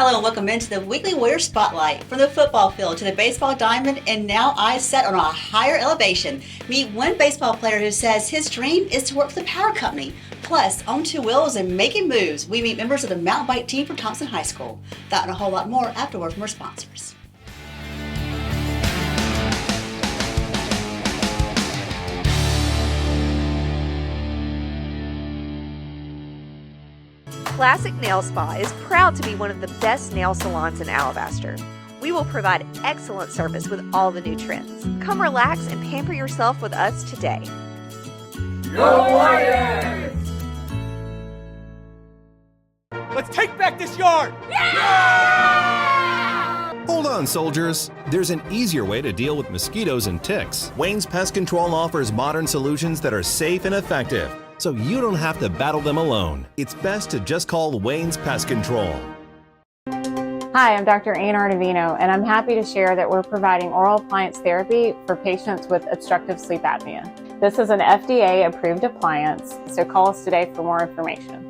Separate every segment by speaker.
Speaker 1: Hello and welcome into the weekly Warrior Spotlight. From the football field to the baseball diamond, and now eyes set on a higher elevation. Meet one baseball player who says his dream is to work for the power company. Plus, on two wheels and making moves, we meet members of the mountain bike team from Thompson High School. That and a whole lot more afterward from our sponsors.
Speaker 2: Classic Nail Spa is proud to be one of the best nail salons in Alabaster. We will provide excellent service with all the new trends. Come relax and pamper yourself with us today.
Speaker 3: Go Warriors! Let's take back this yard!
Speaker 4: Yeah! Hold on, soldiers. There's an easier way to deal with mosquitoes and ticks. Wayne's Pest Control offers modern solutions that are safe and effective, so you don't have to battle them alone. It's best to just call Wayne's Pest Control.
Speaker 5: Hi, I'm Dr. Ann Arnavino, and I'm happy to share that we're providing oral appliance therapy for patients with obstructive sleep apnea. This is an FDA-approved appliance, so call us today for more information.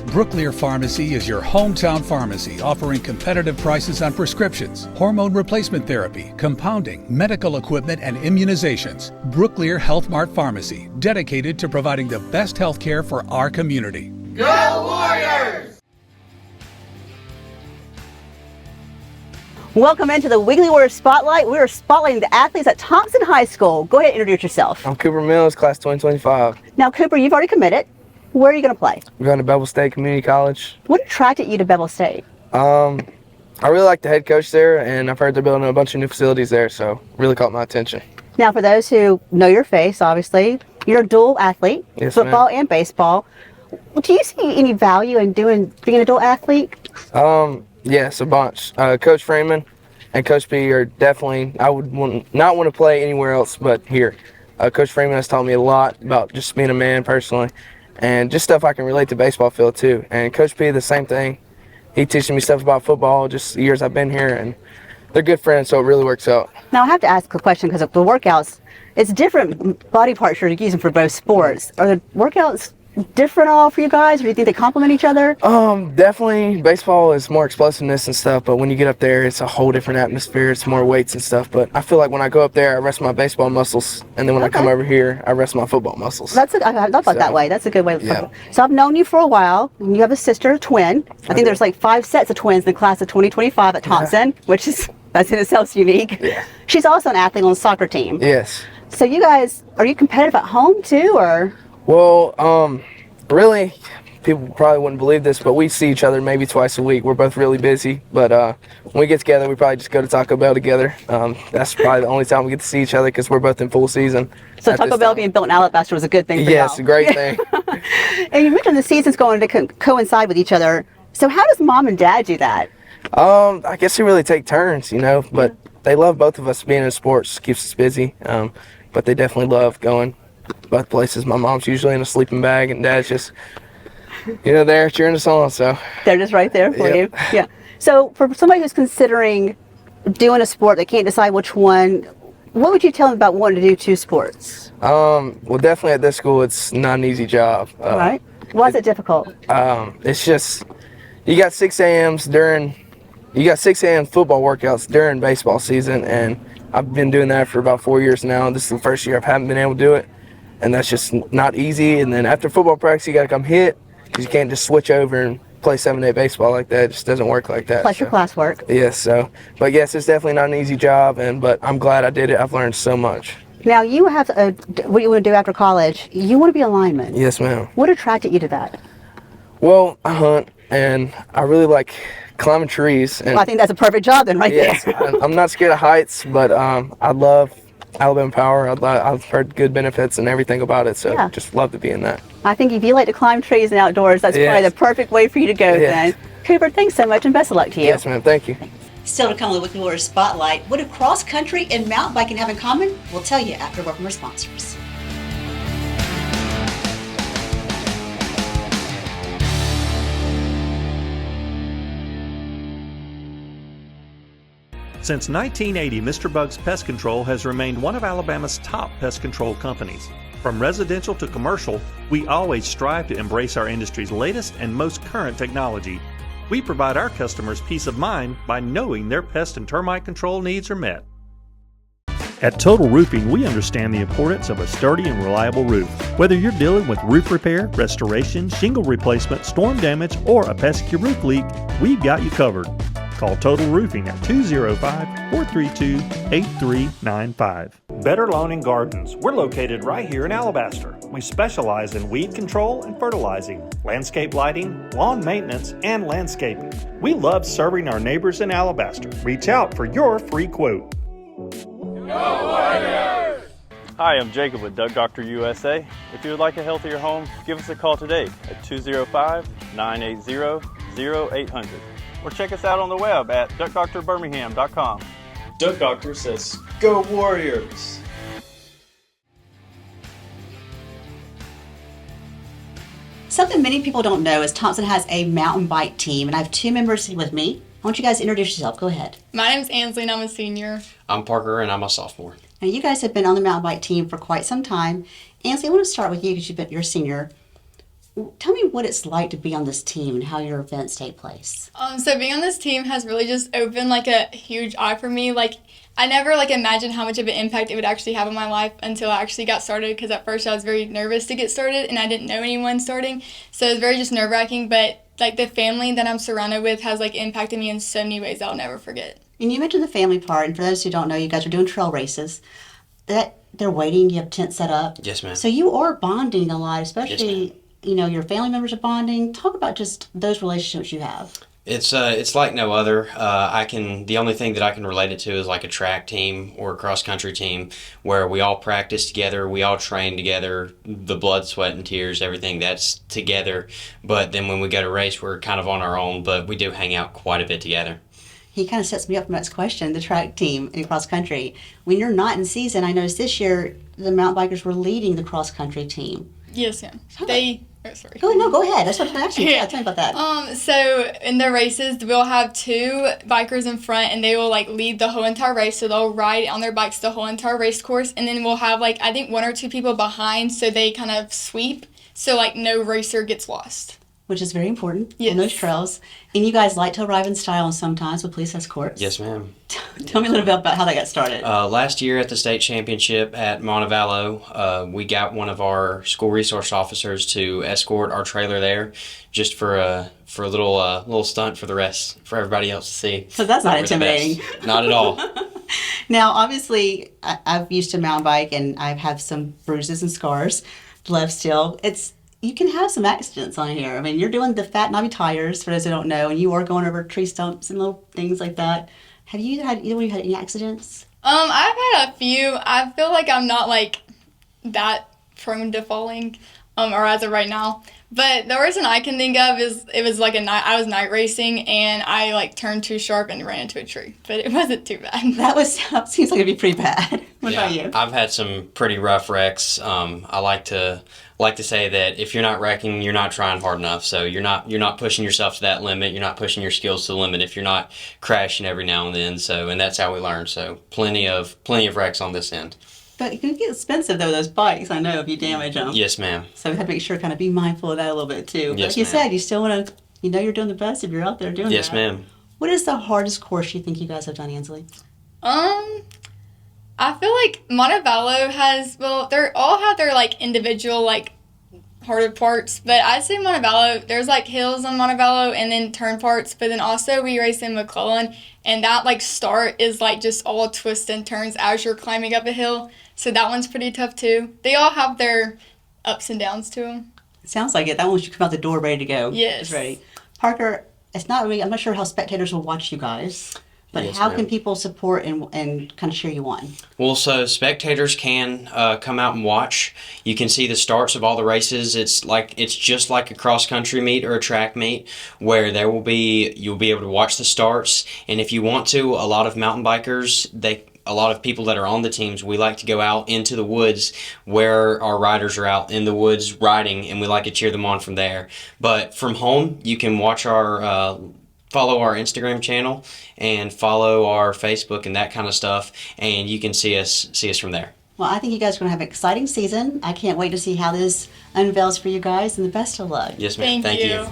Speaker 6: Brooklear Pharmacy is your hometown pharmacy offering competitive prices on prescriptions, hormone replacement therapy, compounding, medical equipment, and immunizations. Brooklear Health Mart Pharmacy, dedicated to providing the best health care for our community.
Speaker 3: Go Warriors!
Speaker 1: Welcome into the weekly Warrior Spotlight. We are spotlighting the athletes at Thompson High School. Go ahead and introduce yourself.
Speaker 7: I'm Cooper Mills, class 2025.
Speaker 1: Now, Cooper, you've already committed. Where are you going to play?
Speaker 7: I'm going to Bevel State Community College.
Speaker 1: What attracted you to Bevel State?
Speaker 7: I really like the head coach there, and I've heard they're building a bunch of new facilities there, so really caught my attention.
Speaker 1: Now, for those who know your face, obviously, you're a dual athlete,
Speaker 7: yes,
Speaker 1: football and baseball. Do you see any value in being a dual athlete?
Speaker 7: Yes, a bunch. Coach Freeman and Coach P are definitely, I would not want to play anywhere else but here. Coach Freeman has taught me a lot about just being a man personally, and just stuff I can relate to baseball field too. And Coach P, the same thing. He teaches me stuff about football just the years I've been here, and they're good friends, so it really works out.
Speaker 1: Now I have to ask a question because of the workouts. It's different body parts you're using for both sports. Are the workouts different all for you guys, or do you think they complement each other?
Speaker 7: Definitely baseball is more explosiveness and stuff, but when you get up there it's a whole different atmosphere. It's more weights and stuff, but I feel like when I go up there I rest my baseball muscles, and then when I come over here I rest my football muscles.
Speaker 1: I thought about that way. That's a good way of
Speaker 7: yeah.
Speaker 1: So I've known you for a while, and you have a sister, a twin. I think there's like 5 sets of twins in the class of 2025 at Thompson, which is, that's in itself unique.
Speaker 7: Yeah.
Speaker 1: She's also an athlete on the soccer team.
Speaker 7: Yes.
Speaker 1: So you guys, are you competitive at home too, or?
Speaker 7: Well, really, people probably wouldn't believe this, but we see each other maybe twice a week. We're both really busy, but when we get together, we probably just go to Taco Bell together. That's probably the only time we get to see each other because we're both in full season.
Speaker 1: So Taco Bell being built in Alabaster was a good thing for
Speaker 7: Yes,
Speaker 1: y'all.
Speaker 7: a great thing.
Speaker 1: And you mentioned the seasons going to coincide with each other. So how does mom and dad do that?
Speaker 7: I guess we really take turns, but they love both of us being in sports, keeps us busy. But they definitely love going both places. My mom's usually in a sleeping bag, and dad's just, there cheering us on. So
Speaker 1: they're just right there for you. Yeah. So for somebody who's considering doing a sport, they can't decide which one, what would you tell them about wanting to do 2 sports?
Speaker 7: Well, definitely at this school, it's not an easy job.
Speaker 1: Right. Why is it difficult?
Speaker 7: It's just you got 6 a.m. football workouts during baseball season, and I've been doing that for about 4 years now. This is the first year I haven't been able to do it, and that's just not easy. And then after football practice, you got to come hit because you can't just switch over and play 7-day baseball like that. It just doesn't work like that.
Speaker 1: Plus your classwork.
Speaker 7: Yes, but yes, it's definitely not an easy job, but I'm glad I did it. I've learned so much.
Speaker 1: Now you have what you want to do after college. You want to be a lineman.
Speaker 7: Yes, ma'am.
Speaker 1: What attracted you to that?
Speaker 7: Well, I hunt, and I really like climbing trees. And
Speaker 1: well, I think that's a perfect job then, right
Speaker 7: yes,
Speaker 1: there.
Speaker 7: I'm not scared of heights, but I love Alabama Power. I've heard good benefits and everything about it, so just love to be in that.
Speaker 1: I think if you like to climb trees and outdoors, that's probably the perfect way for you to go then. Cooper, thanks so much, and best of luck to you.
Speaker 7: Yes, ma'am. Thank you.
Speaker 1: Still to come with the Weekly Warrior Spotlight. What do cross country and mountain biking have in common? We'll tell you after a word from our sponsors.
Speaker 8: Since 1980, Mr. Bug's Pest Control has remained one of Alabama's top pest control companies. From residential to commercial, we always strive to embrace our industry's latest and most current technology. We provide our customers peace of mind by knowing their pest and termite control needs are met. At Total Roofing, we understand the importance of a sturdy and reliable roof. Whether you're dealing with roof repair, restoration, shingle replacement, storm damage, or a pesky roof leak, we've got you covered. Call Total Roofing at 205-432-8395. Better Lawn and Gardens. We're located right here in Alabaster. We specialize in weed control and fertilizing, landscape lighting, lawn maintenance, and landscaping. We love serving our neighbors in Alabaster. Reach out for your free quote.
Speaker 9: Hi, I'm Jacob with Duck Doctor USA. If you would like a healthier home, give us a call today at 205-980-0800. Or check us out on the web at duckdoctorbirmingham.com.
Speaker 10: Duck Doctor says, "Go Warriors!"
Speaker 1: Something many people don't know is Thompson has a mountain bike team, and I have two members with me. I want you guys to introduce yourself. Go ahead.
Speaker 11: My name's Ansley and I'm a senior.
Speaker 12: I'm Parker and I'm a sophomore.
Speaker 1: Now, you guys have been on the mountain bike team for quite some time. Ansley, I want to start with you because you're a senior. Tell me what it's like to be on this team and how your events take place.
Speaker 11: So being on this team has really just opened like a huge eye for me. Like I never imagined how much of an impact it would actually have on my life until I actually got started, because at first I was very nervous to get started and I didn't know anyone starting. So it was very just nerve-wracking, but the family that I'm surrounded with has impacted me in so many ways I'll never forget.
Speaker 1: And you mentioned the family part, and for those who don't know, you guys are doing trail races. That they're waiting, you have tents set up.
Speaker 12: Yes, ma'am.
Speaker 1: So you are bonding a lot, especially your family members are bonding. Talk about just those relationships you have.
Speaker 12: It's like no other. The only thing that I can relate it to is like a track team or a cross country team where we all practice together, we all train together, the blood, sweat, and tears, everything that's together. But then when we go to race, we're kind of on our own, but we do hang out quite a bit together.
Speaker 1: He kind of sets me up for my next question, the track team in cross country. When you're not in season, I noticed this year the mountain bikers were leading the cross country team.
Speaker 11: Yes, ma'am. Sorry.
Speaker 1: Go ahead. That's what I'm asking you. Yeah, tell me about that.
Speaker 11: So in the races, we'll have two bikers in front, and they will lead the whole entire race. So they'll ride on their bikes the whole entire race course, and then we'll have I think one or two people behind, so they kind of sweep, so no racer gets lost.
Speaker 1: Which is very important
Speaker 11: on
Speaker 1: those trails. And you guys like to arrive in style and sometimes with police escorts.
Speaker 12: Yes, ma'am.
Speaker 1: Tell me a little bit about how that got started.
Speaker 12: Last year at the state championship at Montevallo, we got one of our school resource officers to escort our trailer there, just for a little stunt for everybody else to see.
Speaker 1: So that's not intimidating.
Speaker 12: Not at all.
Speaker 1: Now, obviously, I've used a mountain bike and I've had some bruises and scars left still. You can have some accidents on here. I mean, you're doing the fat knobby tires, for those who don't know, and you are going over tree stumps and little things like that. Have you had any accidents?
Speaker 11: I've had a few. I feel like I'm not that prone to falling, or as of right now. But the worst one I can think of is it was I was night racing and I turned too sharp and ran into a tree. But it wasn't too bad.
Speaker 1: That seems like it'd be pretty bad. What about you?
Speaker 12: I've had some pretty rough wrecks. I like to say that if you're not wrecking, you're not trying hard enough. So you're not pushing yourself to that limit. You're not pushing your skills to the limit if you're not crashing every now and then. And that's how we learn. So plenty of wrecks on this end.
Speaker 1: But it can get expensive, though, those bikes, I know, if you damage them.
Speaker 12: Yes, ma'am.
Speaker 1: So we have to make sure, kind of be mindful of that a little bit, too.
Speaker 12: Yes,
Speaker 1: like you said, you still want to, you're doing the best if you're out there doing
Speaker 12: yes,
Speaker 1: that.
Speaker 12: Yes, ma'am.
Speaker 1: What is the hardest course you think you guys have done, Ansley?
Speaker 11: I feel like Montevallo they all have their, individual, harder parts. But I'd say Montevallo, there's, hills on Montevallo and then turn parts. But then also we race in McClellan, and that, start is, just all twists and turns as you're climbing up a hill. So that one's pretty tough, too. They all have their ups and downs to them.
Speaker 1: It sounds like it. That one should come out the door ready to go.
Speaker 11: Yes.
Speaker 1: It's ready. Parker, I'm not sure how spectators will watch you guys, but
Speaker 12: yes,
Speaker 1: how
Speaker 12: ma'am.
Speaker 1: can people support and kind of cheer you on?
Speaker 12: Well, so spectators can come out and watch. You can see the starts of all the races. It's just like a cross-country meet or a track meet where you'll be able to watch the starts. And if you want to, a lot of mountain bikers, a lot of people that are on the teams, we like to go out into the woods where our riders are out in the woods riding, and we like to cheer them on from there. But from home, you can watch follow our Instagram channel and follow our Facebook and that kind of stuff, and you can see us from there.
Speaker 1: Well, I think you guys are going to have an exciting season. I can't wait to see how this unveils for you guys, and the best of luck.
Speaker 12: Yes, ma'am. Thank you.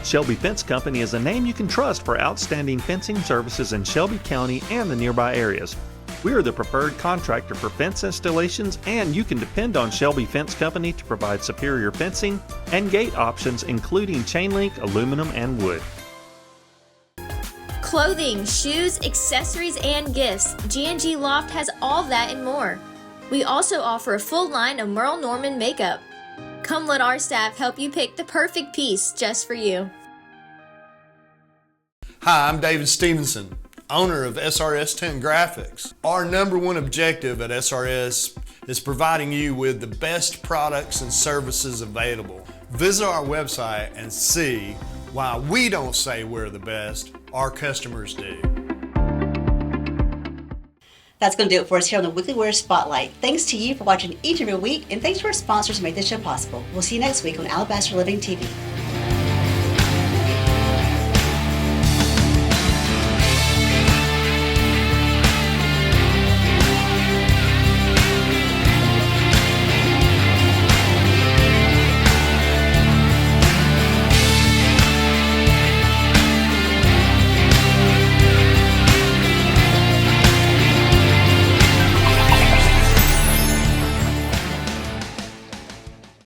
Speaker 8: Shelby Fence Company is a name you can trust for outstanding fencing services in Shelby County and the nearby areas. We are the preferred contractor for fence installations, and you can depend on Shelby Fence Company to provide superior fencing and gate options, including chain link, aluminum, and wood.
Speaker 13: Clothing, shoes, accessories, and gifts. G&G Loft has all that and more. We also offer a full line of Merle Norman makeup. Come let our staff help you pick the perfect piece just for you.
Speaker 14: Hi, I'm David Stevenson, owner of SRS 10 Graphics. Our number one objective at SRS is providing you with the best products and services available. Visit our website and see why we don't say we're the best, our customers do.
Speaker 1: That's going to do it for us here on the Weekly Warrior Spotlight. Thanks to you for watching each and every week, and thanks to our sponsors who make this show possible. We'll see you next week on Alabaster Living TV.